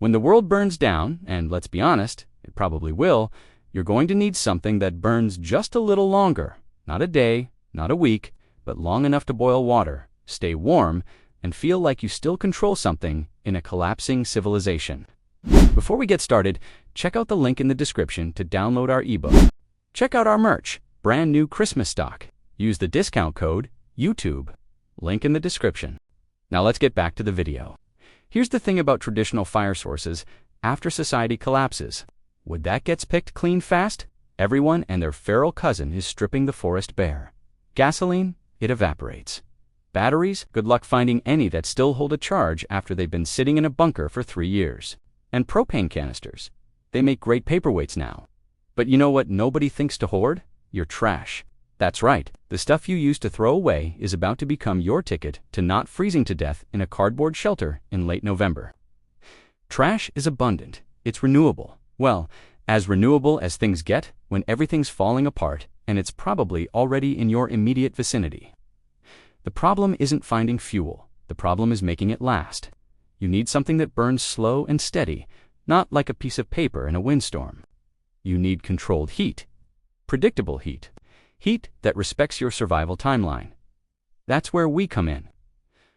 When the world burns down, and let's be honest, it probably will, you're going to need something that burns just a little longer. Not a day, not a week, but long enough to boil water, stay warm, and feel like you still control something in a collapsing civilization. Before we get started, check out the link in the description to download our ebook. Check out our merch, brand new Christmas stock. Use the discount code YouTube. Link in the description. Now let's get back to the video. Here's the thing about traditional fire sources after society collapses. Wood that gets picked clean fast, everyone and their feral cousin is stripping the forest bare. Gasoline, it evaporates. Batteries, good luck finding any that still hold a charge after they've been sitting in a bunker for 3 years. And propane canisters. They make great paperweights now. But you know what nobody thinks to hoard? Your trash. That's right, the stuff you used to throw away is about to become your ticket to not freezing to death in a cardboard shelter in late November. Trash is abundant. It's renewable. Well, as renewable as things get when everything's falling apart and it's probably already in your immediate vicinity. The problem isn't finding fuel. The problem is making it last. You need something that burns slow and steady, not like a piece of paper in a windstorm. You need controlled heat. Predictable heat. Heat that respects your survival timeline. That's where we come in.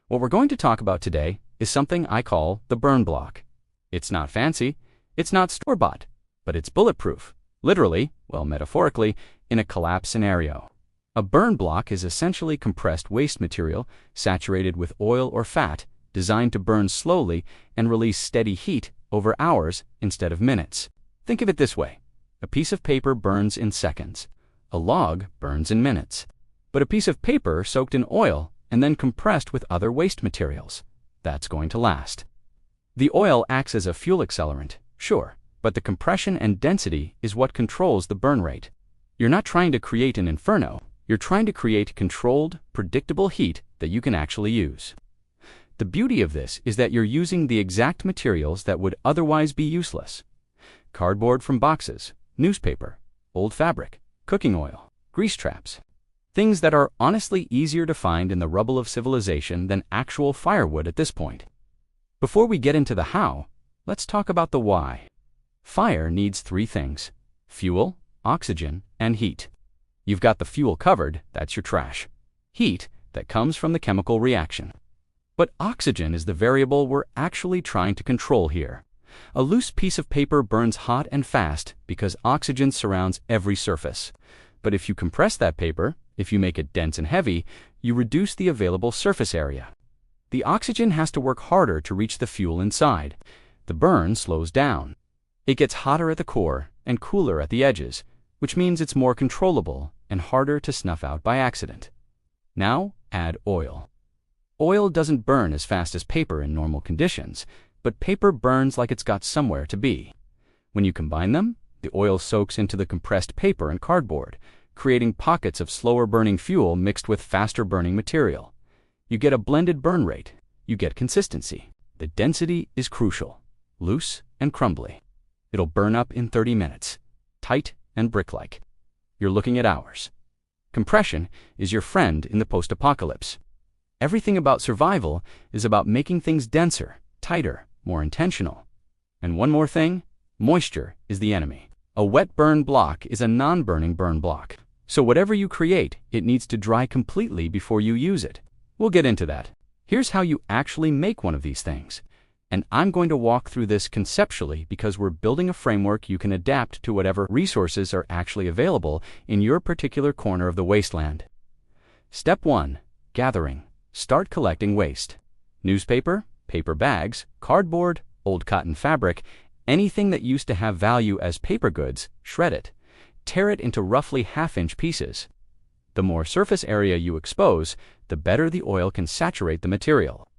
What we're going to talk about today is something I call the burn block. It's not fancy, it's not store-bought, but it's bulletproof. Literally, well, metaphorically, in a collapse scenario. A burn block is essentially compressed waste material saturated with oil or fat designed to burn slowly and release steady heat over hours instead of minutes. Think of it this way. A piece of paper burns in seconds. A log burns in minutes. But a piece of paper soaked in oil and then compressed with other waste materials, that's going to last. The oil acts as a fuel accelerant, sure, but the compression and density is what controls the burn rate. You're not trying to create an inferno. You're trying to create controlled, predictable heat that you can actually use. The beauty of this is that you're using the exact materials that would otherwise be useless. Cardboard from boxes, newspaper, old fabric, cooking oil, grease traps. Things that are honestly easier to find in the rubble of civilization than actual firewood at this point. Before we get into the how, let's talk about the why. Fire needs 3 things: fuel, oxygen, and heat. You've got the fuel covered, that's your trash. Heat, that comes from the chemical reaction. But oxygen is the variable we're actually trying to control here. A loose piece of paper burns hot and fast because oxygen surrounds every surface. But if you compress that paper, if you make it dense and heavy, you reduce the available surface area. The oxygen has to work harder to reach the fuel inside. The burn slows down. It gets hotter at the core and cooler at the edges, which means it's more controllable and harder to snuff out by accident. Now, add oil. Oil doesn't burn as fast as paper in normal conditions, but paper burns like it's got somewhere to be. When you combine them, the oil soaks into the compressed paper and cardboard, creating pockets of slower-burning fuel mixed with faster-burning material. You get a blended burn rate. You get consistency. The density is crucial. Loose and crumbly. It'll burn up in 30 minutes. Tight and brick-like. You're looking at hours. Compression is your friend in the post-apocalypse. Everything about survival is about making things denser, tighter, more intentional. And one more thing, moisture is the enemy. A wet burn block is a non-burning burn block. So whatever you create, it needs to dry completely before you use it. We'll get into that. Here's how you actually make one of these things. And I'm going to walk through this conceptually because we're building a framework you can adapt to whatever resources are actually available in your particular corner of the wasteland. Step 1. Gathering. Start collecting waste. Newspaper, paper bags, cardboard, old cotton fabric, anything that used to have value as paper goods, shred it. Tear it into roughly half-inch pieces. The more surface area you expose, the better the oil can saturate the material.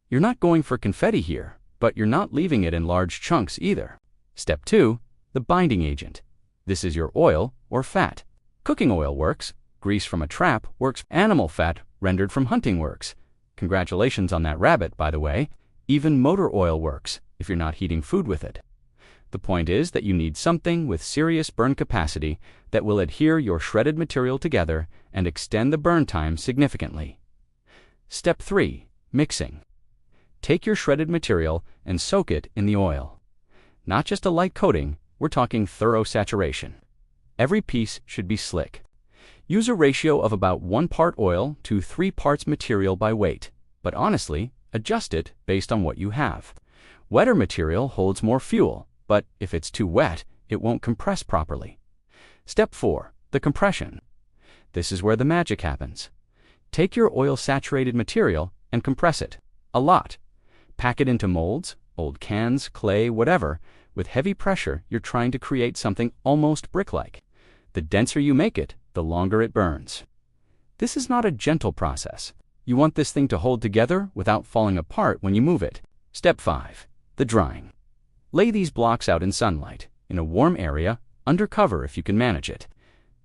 You're not going for confetti here, but you're not leaving it in large chunks either. Step 2. The binding agent. This is your oil or fat. Cooking oil works. Grease from a trap works. Animal fat rendered from hunting works. Congratulations on that rabbit, by the way. Even motor oil works if you're not heating food with it. The point is that you need something with serious burn capacity that will adhere your shredded material together and extend the burn time significantly. Step 3. Mixing. Take your shredded material and soak it in the oil. Not just a light coating, we're talking thorough saturation. Every piece should be slick. Use a ratio of about 1 part oil to 3 parts material by weight, but honestly, adjust it based on what you have. Wetter material holds more fuel, but if it's too wet, it won't compress properly. Step 4. The compression. This is where the magic happens. Take your oil-saturated material and compress it. A lot. Pack it into molds, old cans, clay, whatever. With heavy pressure, you're trying to create something almost brick-like. The denser you make it, the longer it burns. This is not a gentle process. You want this thing to hold together without falling apart when you move it. Step 5. The drying. Lay these blocks out in sunlight, in a warm area, under cover if you can manage it.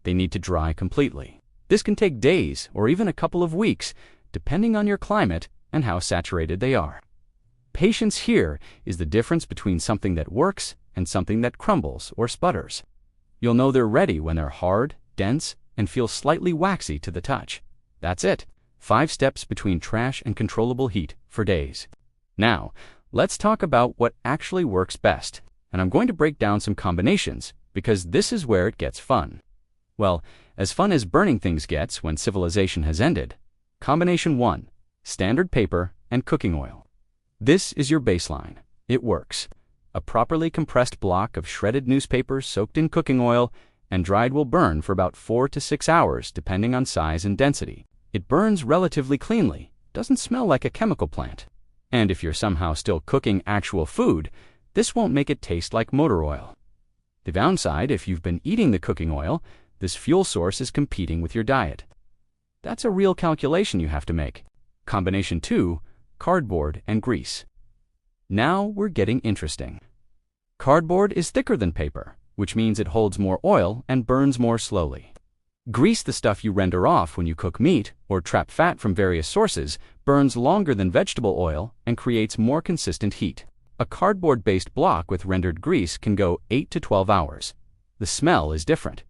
They need to dry completely. This can take days or even a couple of weeks, depending on your climate and how saturated they are. Patience here is the difference between something that works and something that crumbles or sputters. You'll know they're ready when they're hard, dense, and feel slightly waxy to the touch. That's it. 5 steps between trash and controllable heat for days. Now, let's talk about what actually works best. And I'm going to break down some combinations because this is where it gets fun. Well, as fun as burning things gets when civilization has ended. Combination 1. Standard paper and cooking oil. This is your baseline. It works. A properly compressed block of shredded newspaper soaked in cooking oil and dried will burn for about 4 to 6 hours depending on size and density. It burns relatively cleanly, doesn't smell like a chemical plant. And if you're somehow still cooking actual food, this won't make it taste like motor oil. The downside, if you've been eating the cooking oil, this fuel source is competing with your diet. That's a real calculation you have to make. Combination 2, cardboard and grease. Now we're getting interesting. Cardboard is thicker than paper, which means it holds more oil and burns more slowly. Grease, the stuff you render off when you cook meat or trap fat from various sources, burns longer than vegetable oil and creates more consistent heat. A cardboard-based block with rendered grease can go 8 to 12 hours. The smell is different.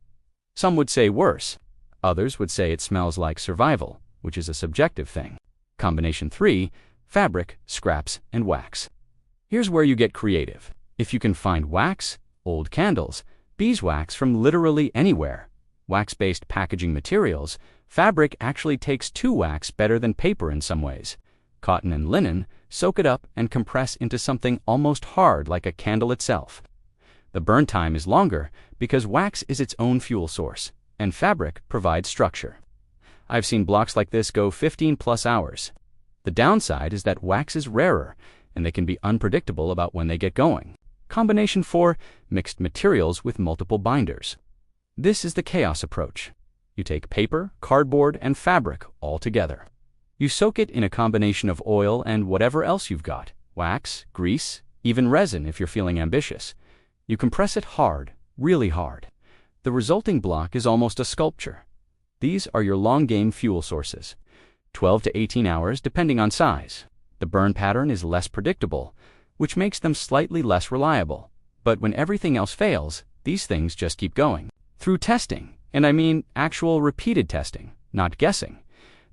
Some would say worse. Others would say it smells like survival, which is a subjective thing. Combination 3, fabric, scraps, and wax. Here's where you get creative. If you can find wax, old candles, beeswax from literally anywhere, wax-based packaging materials, fabric actually takes to wax better than paper in some ways. Cotton and linen, soak it up and compress into something almost hard like a candle itself. The burn time is longer because wax is its own fuel source, and fabric provides structure. I've seen blocks like this go 15+ hours. The downside is that wax is rarer, and they can be unpredictable about when they get going. Combination 4, mixed materials with multiple binders. This is the chaos approach. You take paper, cardboard, and fabric all together. You soak it in a combination of oil and whatever else you've got, wax, grease, even resin if you're feeling ambitious. You compress it hard, really hard. The resulting block is almost a sculpture. These are your long-game fuel sources, 12 to 18 hours depending on size. The burn pattern is less predictable, which makes them slightly less reliable. But when everything else fails, these things just keep going. Through testing, and I mean actual repeated testing, not guessing,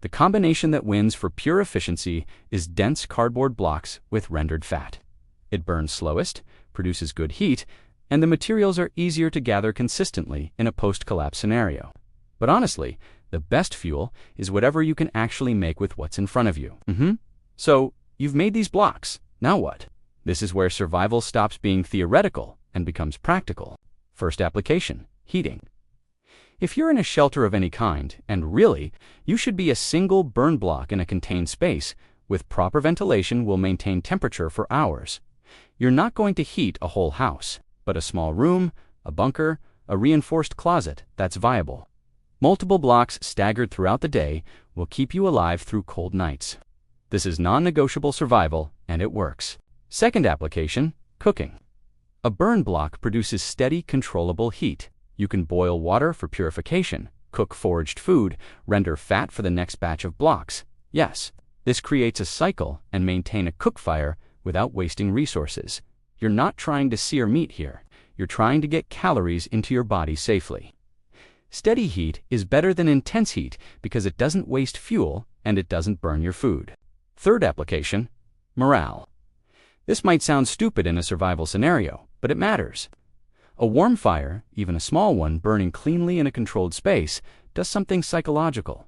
the combination that wins for pure efficiency is dense cardboard blocks with rendered fat. It burns slowest, produces good heat, and the materials are easier to gather consistently in a post-collapse scenario. But honestly, the best fuel is whatever you can actually make with what's in front of you. So, you've made these blocks. Now what? This is where survival stops being theoretical and becomes practical. First application, heating. If you're in a shelter of any kind, and really, you should be a single burn block in a contained space, with proper ventilation will maintain temperature for hours. You're not going to heat a whole house, but a small room, a bunker, a reinforced closet that's viable. Multiple blocks staggered throughout the day will keep you alive through cold nights. This is non-negotiable survival, and it works. Second application, cooking. A burn block produces steady, controllable heat. You can boil water for purification, cook foraged food, render fat for the next batch of blocks. Yes, this creates a cycle and maintain a cook fire without wasting resources. You're not trying to sear meat here. You're trying to get calories into your body safely. Steady heat is better than intense heat because it doesn't waste fuel and it doesn't burn your food. Third application, morale. This might sound stupid in a survival scenario, But it matters. A warm fire, even a small one burning cleanly in a controlled space, does something psychological.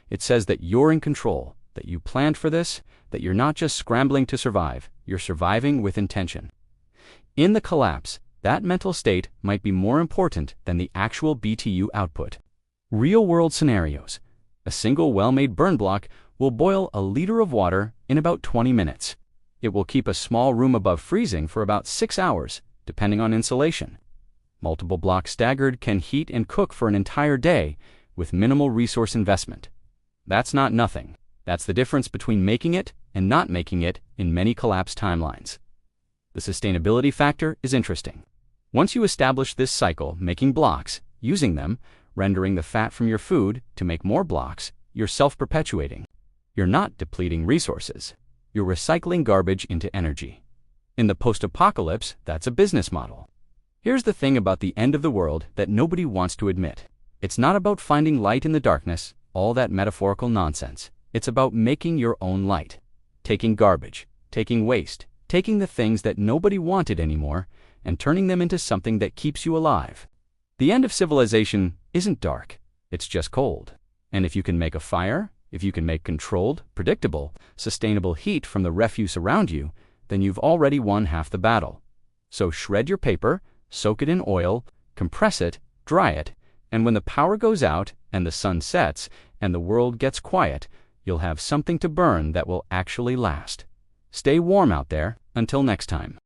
It says that you're in control, that you planned for this, that you're not just scrambling to survive, you're surviving with intention. In the collapse, that mental state might be more important than the actual BTU output. Real-world scenarios. A single well-made burn block will boil a liter of water in about 20 minutes. It will keep a small room above freezing for about 6 hours, depending on insulation. Multiple blocks staggered can heat and cook for an entire day with minimal resource investment. That's not nothing. That's the difference between making it and not making it in many collapse timelines. The sustainability factor is interesting. Once you establish this cycle, making blocks, using them, rendering the fat from your food to make more blocks, you're self-perpetuating. You're not depleting resources. You're recycling garbage into energy. In the post-apocalypse, that's a business model. Here's the thing about the end of the world that nobody wants to admit. It's not about finding light in the darkness, all that metaphorical nonsense. It's about making your own light. Taking garbage, taking waste, taking the things that nobody wanted anymore, and turning them into something that keeps you alive. The end of civilization isn't dark, it's just cold. And if you can make a fire, if you can make controlled, predictable, sustainable heat from the refuse around you, then you've already won half the battle. So shred your paper, soak it in oil, compress it, dry it, and when the power goes out and the sun sets and the world gets quiet, you'll have something to burn that will actually last. Stay warm out there. Until next time.